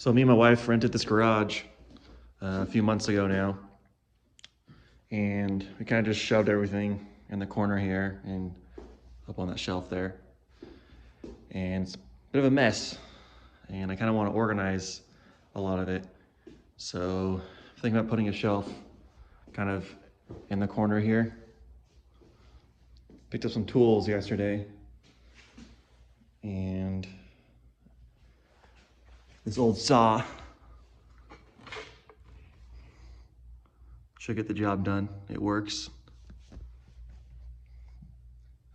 So me and my wife rented this garage a few months ago now, and we kind of just shoved everything in the corner here and up on that shelf there. And it's a bit of a mess, and I kind of want to organize a lot of it. So I'm thinking about putting a shelf kind of in the corner here. Picked up some tools yesterday, and this old saw should get the job done. It works.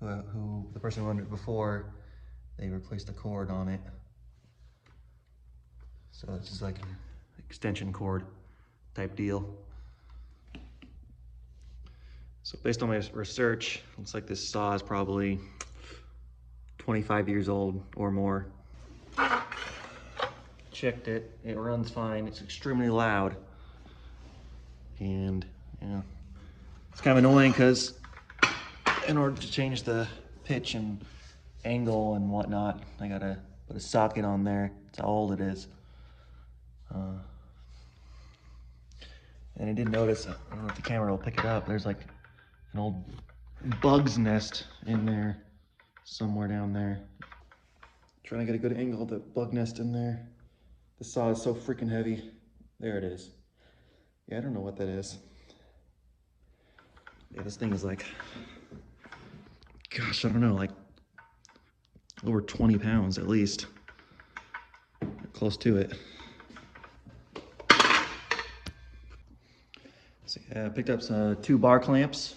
The person who owned it before, they replaced the cord on it. So this is like an extension cord type deal. So based on my research, looks like this saw is probably 25 years old or more. Checked it, it runs fine. It's extremely loud. And yeah, it's kind of annoying because in order to change the pitch and angle and whatnot, I gotta put a socket on there. That's how old it is. And I did notice, I don't know if the camera will pick it up, there's like an old bug's nest in there, somewhere down there. Trying to get a good angle of the bug nest in there. The saw is so freaking heavy. There it is. Yeah, I don't know what that is. Yeah, this thing is like, gosh, I don't know, like over 20 pounds at least. Close to it. So yeah, I picked up some 2 bar clamps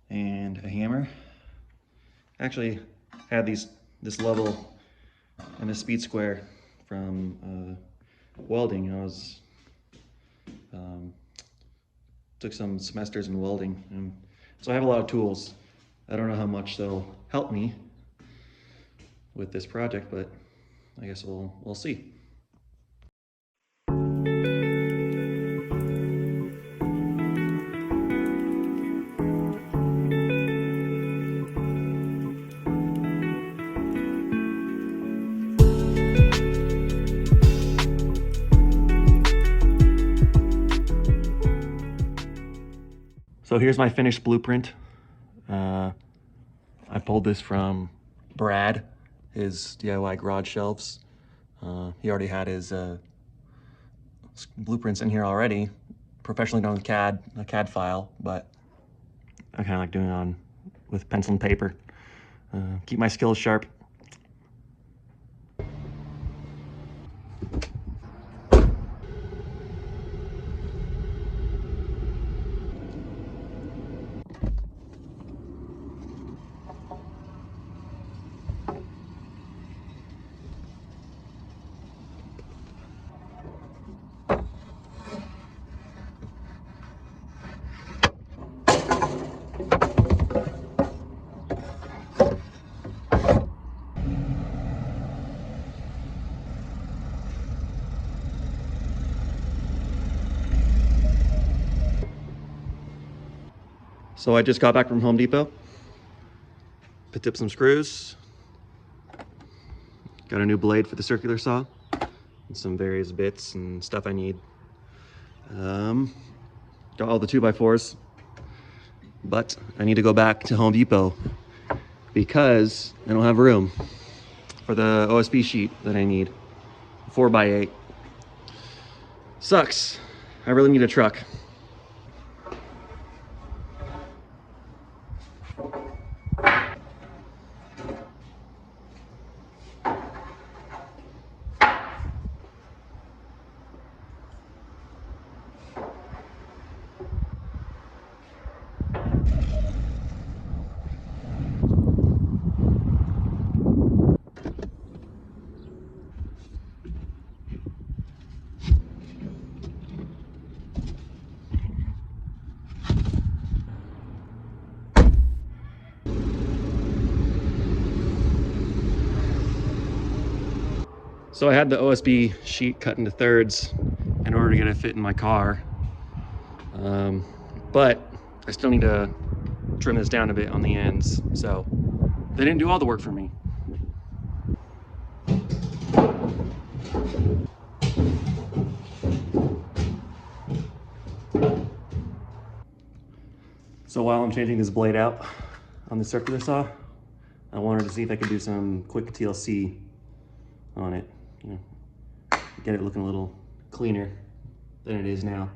and a hammer. Actually had this level and a speed square from welding. I was took some semesters in welding, and so I have a lot of tools. I don't know how much they'll help me with this project, but I guess we'll see. So here's my finished blueprint. I pulled this from Brad, his DIY garage shelves. He already had his blueprints in here already, professionally done with CAD, a CAD file, but I kind of like doing it with pencil and paper. Keep my skills sharp. So I just got back from Home Depot, picked up some screws, got a new blade for the circular saw, and some various bits and stuff I need. Got all the 2x4s, but I need to go back to Home Depot because I don't have room for the OSB sheet that I need, 4x8. Sucks. I really need a truck. So I had the OSB sheet cut into thirds in order to get it fit in my car. But I still need to trim this down a bit on the ends. So they didn't do all the work for me. So while I'm changing this blade out on the circular saw, I wanted to see if I could do some quick TLC on it. You know, get it looking a little cleaner than it is now.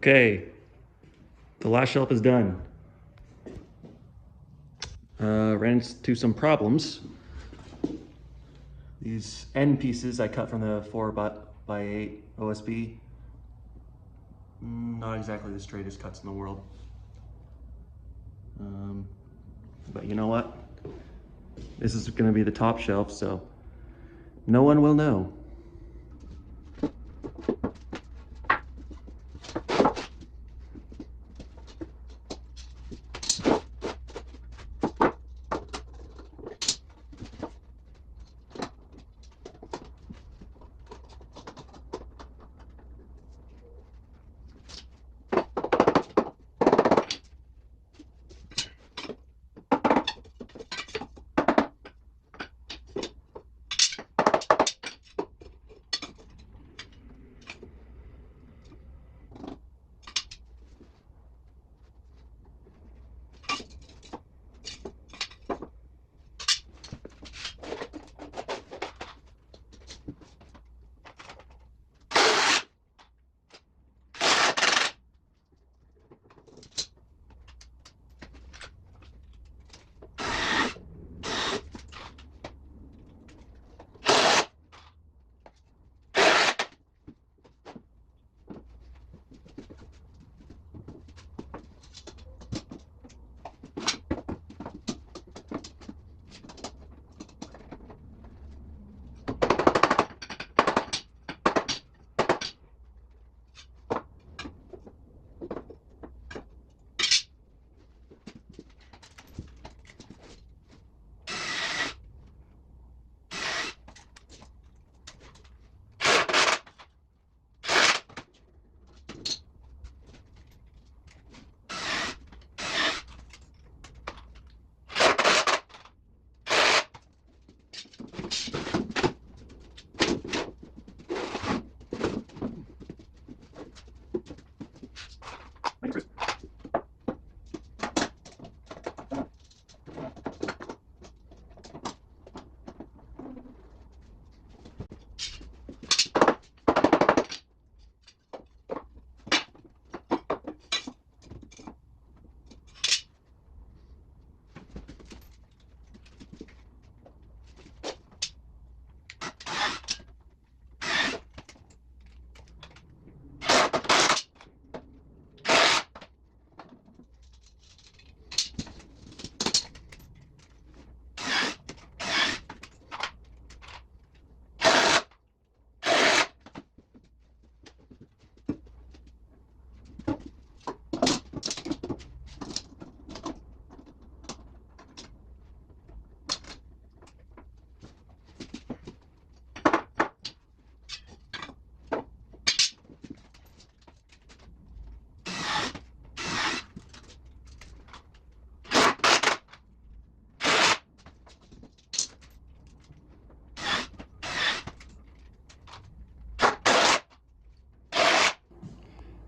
Okay, the last shelf is done. Ran into some problems. These end pieces I cut from the 4x8 OSB, not exactly the straightest cuts in the world. But you know what? This is going to be the top shelf, so no one will know.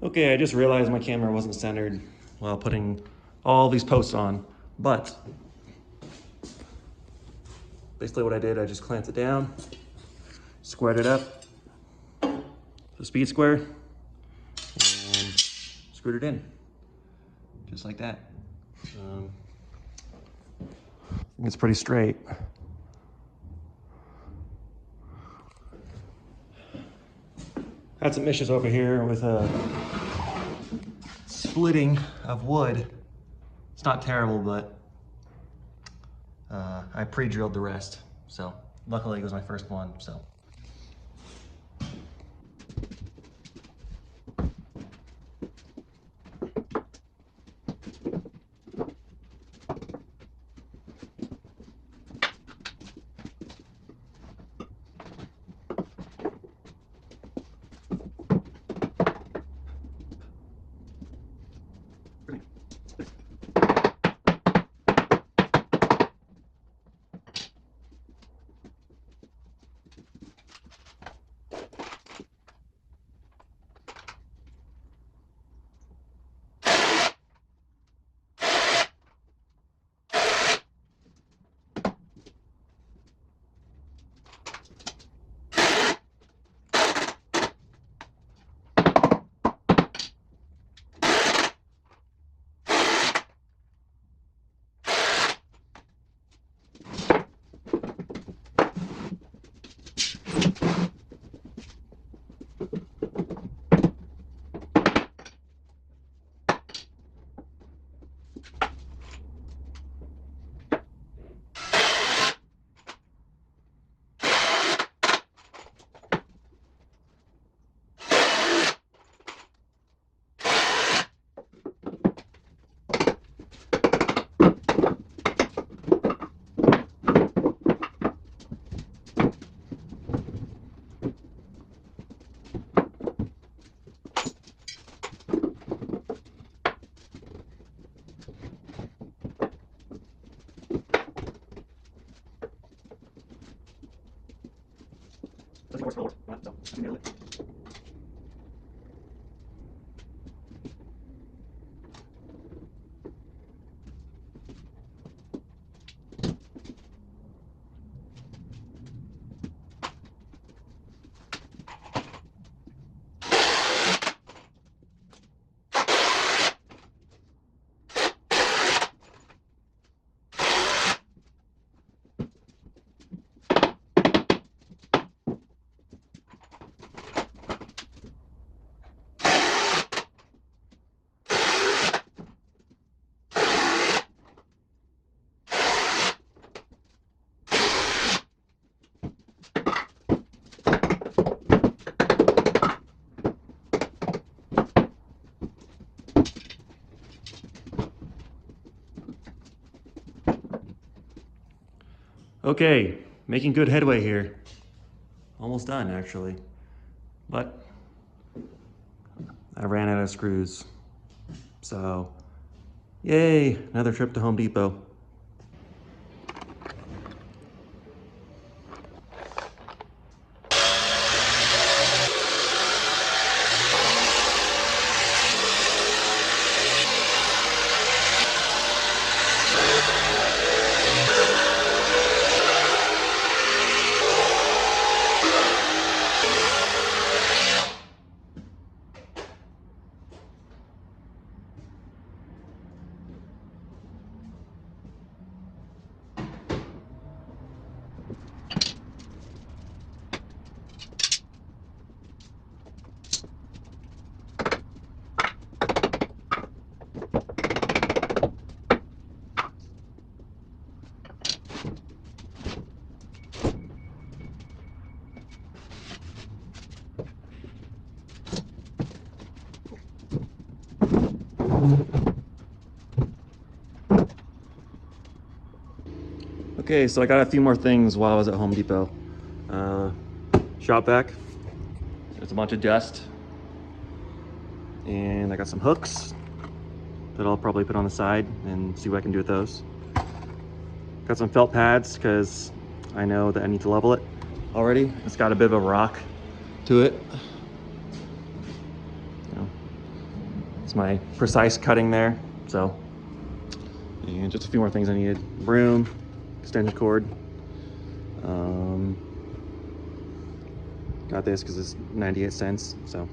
Okay, I just realized my camera wasn't centered while putting all these posts on, but basically what I did, I just clamped it down, squared it up, the speed square, and screwed it in, just like that. I think it's pretty straight. Had some issues over here with a splitting of wood. It's not terrible, but I pre-drilled the rest. So luckily it was my first one, so. Okay, making good headway here. Almost done, actually. But I ran out of screws. So, yay, another trip to Home Depot. Okay, so I got a few more things while I was at Home Depot. Shop vac. There's a bunch of dust. And I got some hooks that I'll probably put on the side and see what I can do with those. Got some felt pads because I know that I need to level it already. It's got a bit of a rock to it. It's my precise cutting there, so. And just a few more things I needed. Broom, extension cord. Got this because it's 98 cents, so.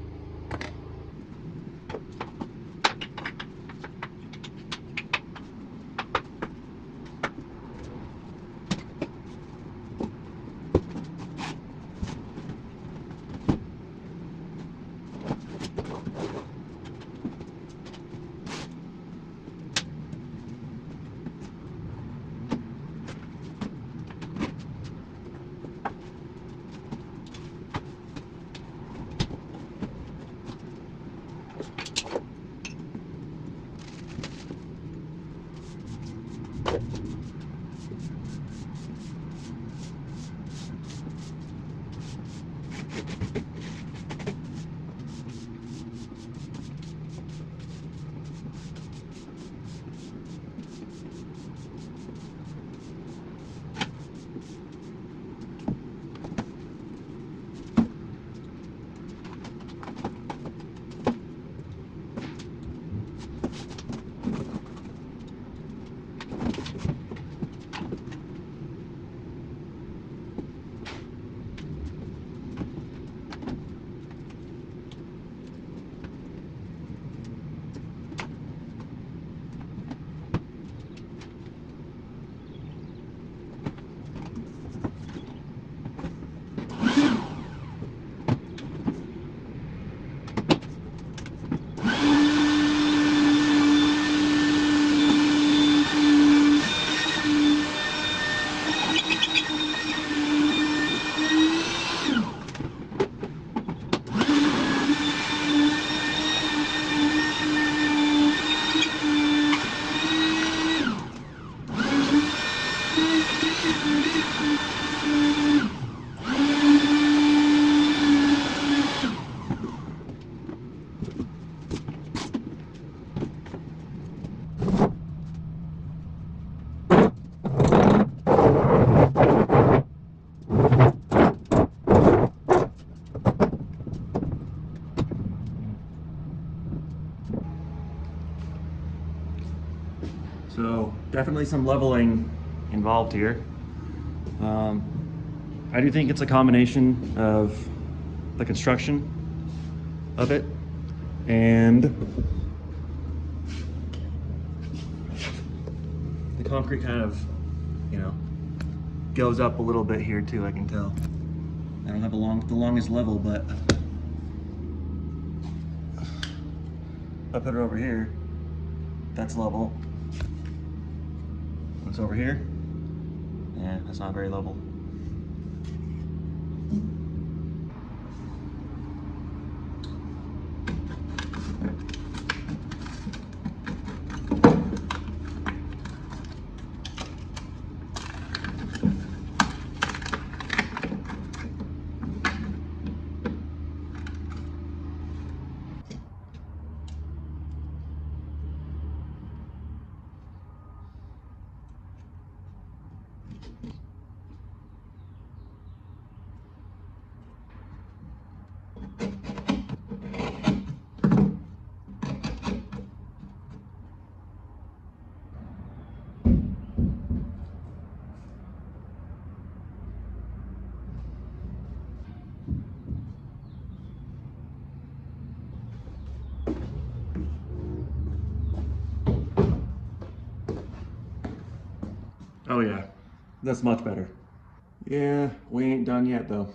definitely some leveling involved here. I do think it's a combination of the construction of it and the concrete kind of, you know, goes up a little bit here too, I can tell. I don't have the longest level, but if I put it over here, that's level. What's over here? Yeah, that's not very level. Oh yeah, that's much better. Yeah, we ain't done yet though.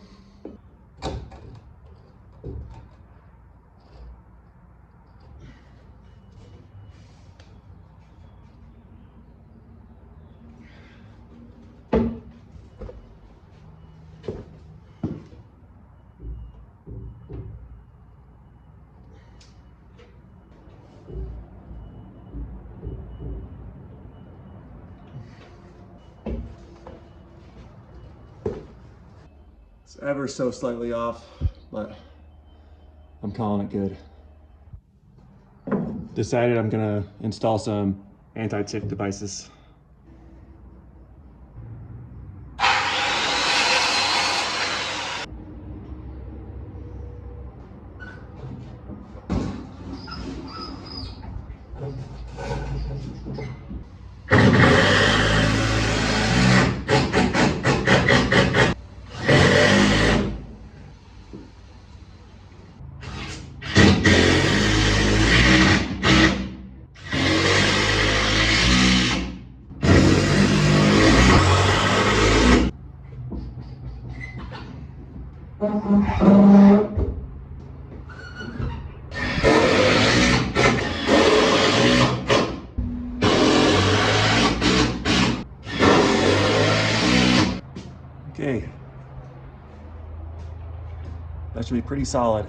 It's ever so slightly off, but I'm calling it good. Decided I'm gonna install some anti-tick devices. Okay, that should be pretty solid.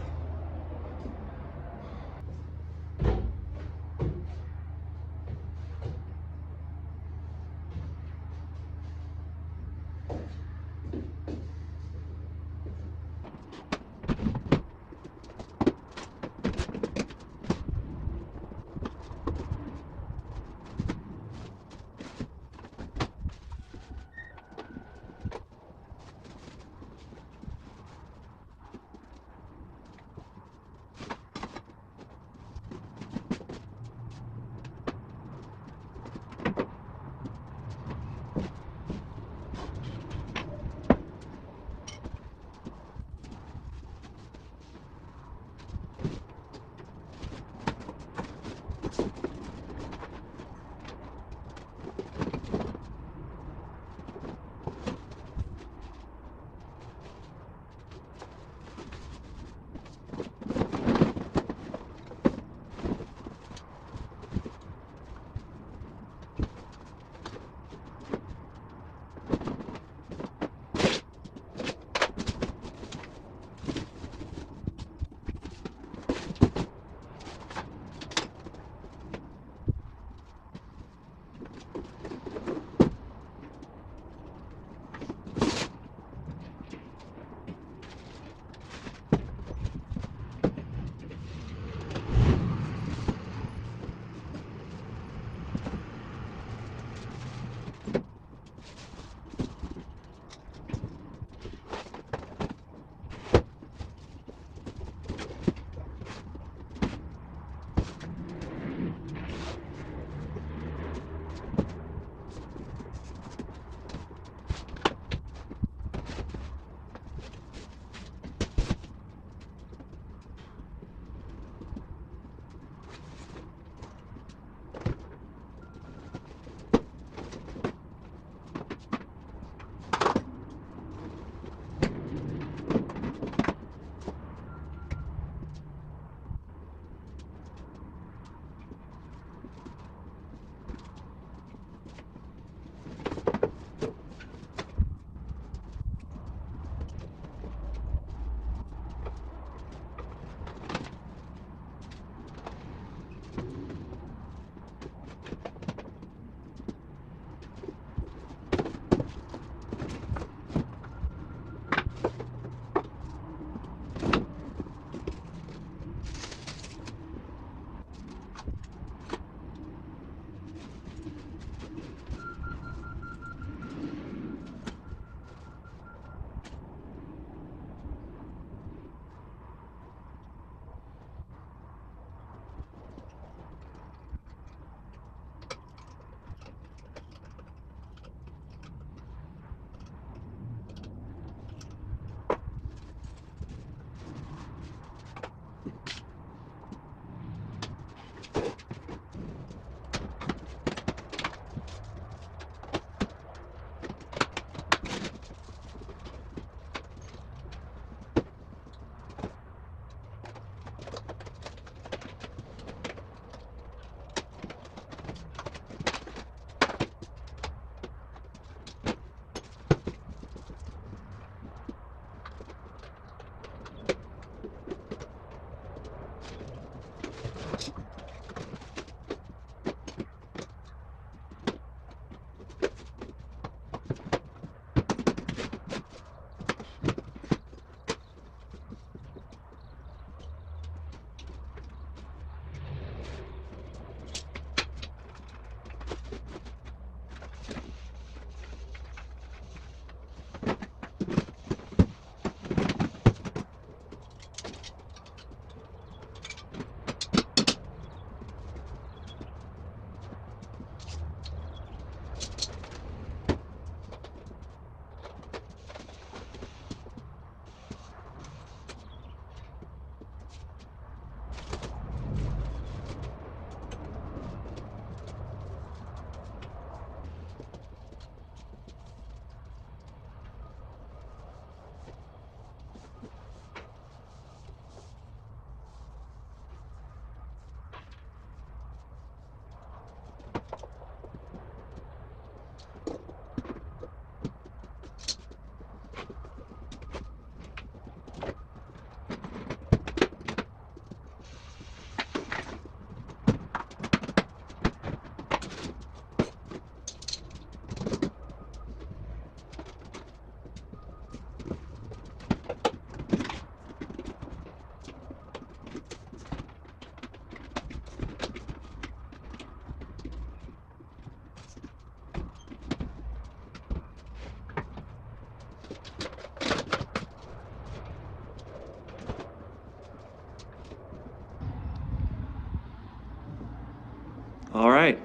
All right,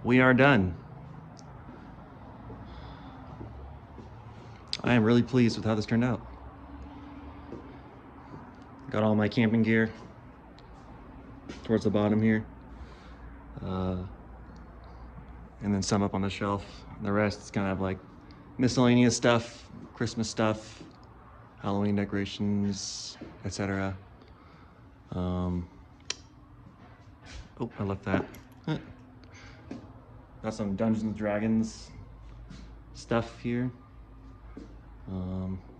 we are done. I am really pleased with how this turned out. Got all my camping gear towards the bottom here. And then some up on the shelf. The rest is kind of like miscellaneous stuff, Christmas stuff, Halloween decorations, etc. Oh, I left that. Got some Dungeons and Dragons stuff here.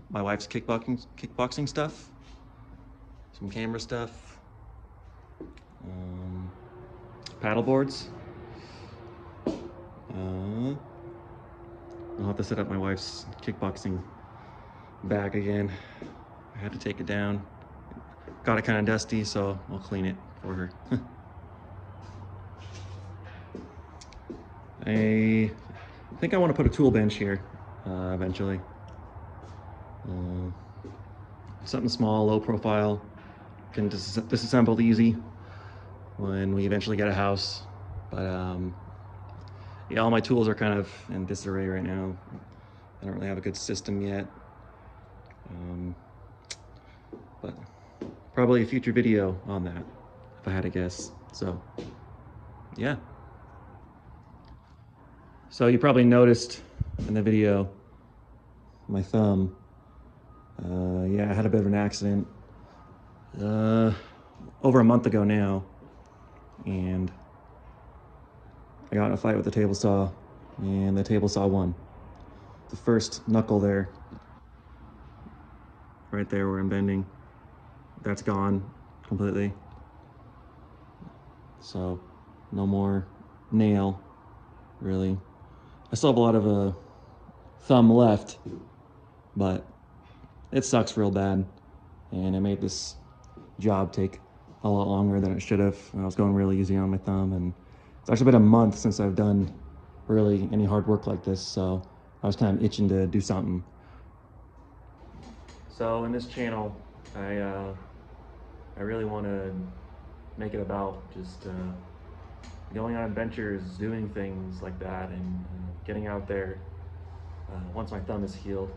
My wife's kickboxing stuff. Some camera stuff. Paddle boards. I'll have to set up my wife's kickboxing bag again. I had to take it down. Got it kind of dusty, so I'll clean it for her. I think I want to put a tool bench here eventually. Something small, low profile, can disassemble easy when we eventually get a house. But yeah, all my tools are kind of in disarray right now. I don't really have a good system yet. But probably a future video on that, if I had to guess. So, yeah. So you probably noticed in the video, my thumb. Yeah, I had a bit of an accident over a month ago now, and I got in a fight with the table saw, and the table saw won. The first knuckle there, right there where I'm bending, that's gone completely. So no more nail, really. I still have a lot of thumb left, but it sucks real bad, and it made this job take a lot longer than it should have. I was going really easy on my thumb, and it's actually been a month since I've done really any hard work like this, so I was kind of itching to do something. So in this channel, I really want to make it about just going on adventures, doing things like that, and getting out there. Once my thumb is healed,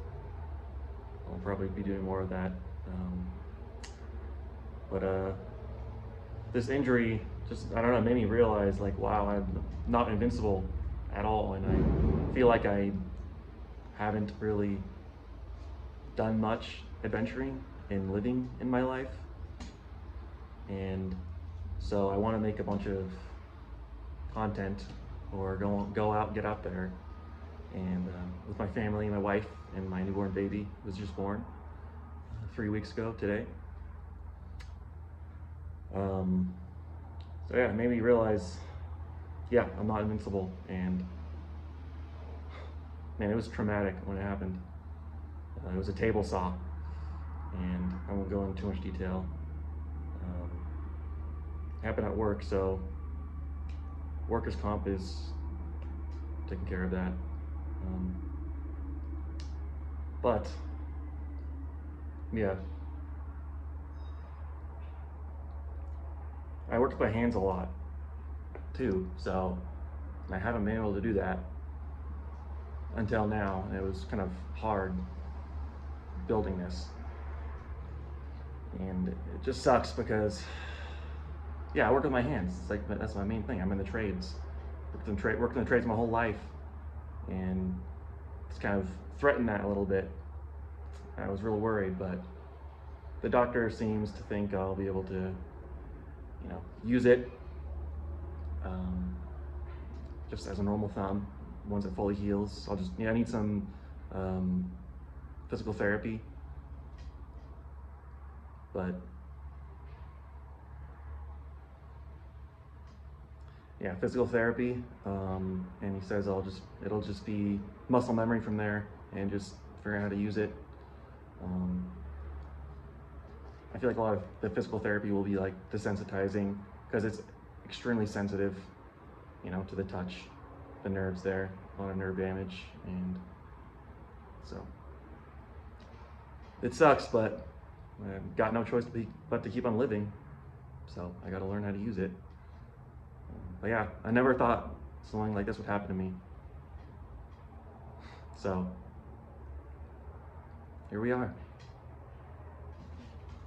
I'll probably be doing more of that. But this injury just, I don't know, made me realize, like, wow, I'm not invincible at all, and I feel like I haven't really done much adventuring and living in my life. And so I want to make a bunch of content, or go out, get out there, and with my family, my wife, and my newborn baby was just born 3 weeks ago today. So yeah, it made me realize, yeah, I'm not invincible, and man, it was traumatic when it happened. It was a table saw, and I won't go into too much detail. It happened at work, so workers' comp is taking care of that. But yeah, I work with my hands a lot too, so I haven't been able to do that until now, and it was kind of hard building this, and it just sucks because, yeah, I work with my hands. It's like, that's my main thing. I'm in the trades, worked in the trades my whole life, and it's kind of threatened that a little bit. I was real worried, but the doctor seems to think I'll be able to, use it just as a normal thumb once it fully heals. I need some physical therapy, but yeah, physical therapy, and he says it'll just be muscle memory from there, and just figure out how to use it. I feel like a lot of the physical therapy will be like desensitizing, because it's extremely sensitive, to the touch, the nerves there, a lot of nerve damage, and so it sucks, but I've got no choice but to keep on living, so I got to learn how to use it. But yeah, I never thought something like this would happen to me. So here we are.